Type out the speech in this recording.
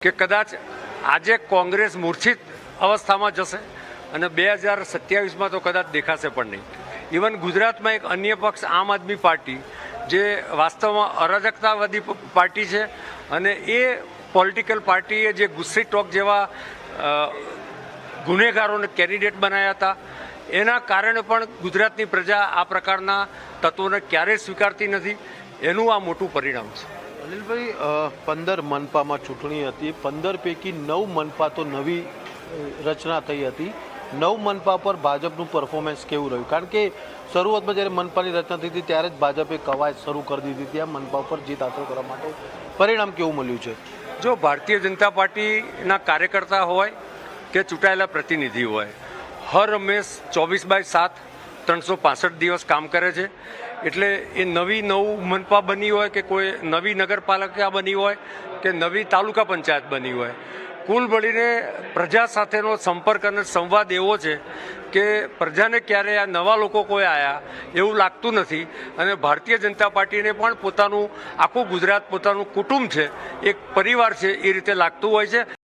કે કદાચ આજે કોંગ્રેસ મૂર્છિત અવસ્થામાં જશે અને 2027માં તો કદાચ દેખાશે પણ નહીં. ઇવન ગુજરાતમાં એક અન્ય પક્ષ આમ આદમી પાર્ટી જે વાસ્તવમાં અરાજકતાવાદી પાર્ટી છે અને એ પોલિટિકલ પાર્ટીએ જે ગુસ્સી ટોક જેવા ગુનેગારોને કેન્ડિડેટ બનાવ્યા હતા એના કારણે પણ ગુજરાતની પ્રજા આ પ્રકારના તત્વોને ક્યારેય સ્વીકારતી નથી. એનું આ મોટું પરિણામ છે. અનિલભાઈ, 15 મનપામાં ચૂંટણી હતી. 15 પૈકી 9 મનપા તો નવી રચના થઈ હતી. 9 મનપા પર ભાજપનું પરફોર્મન્સ કેવું રહ્યું? કારણ કે શરૂઆતમાં જ્યારે મનપાની રચના થઈ હતી ત્યારે જ ભાજપે કવાયત શરૂ કરી દીધી હતી આ મનપા પર જીત હાંસલ કરવા માટે. પરિણામ કેવું મળ્યું છે? જો ભારતીય જનતા પાર્ટીના કાર્યકર્તા હોય કે ચૂંટાયેલા પ્રતિનિધિ હોય, હર હંમેશ 24/7 365 દિવસ કામ કરે છે. એટલે એ નવું મનપા બની હોય કે કોઈ નવી નગરપાલિકા બની હોય કે નવી તાલુકા પંચાયત બની હોય, કુલ મળીને પ્રજા સાથેનો સંપર્ક અને સંવાદ એવો છે કે પ્રજાને ક્યારે આ નવા લોકો કોઈ આવ્યા એવું લાગતું નથી. અને ભારતીય જનતા પાર્ટીને પણ પોતાનું આખું ગુજરાત પોતાનું કુટુંબ છે, એક પરિવાર છે એ રીતે લાગતું હોય છે.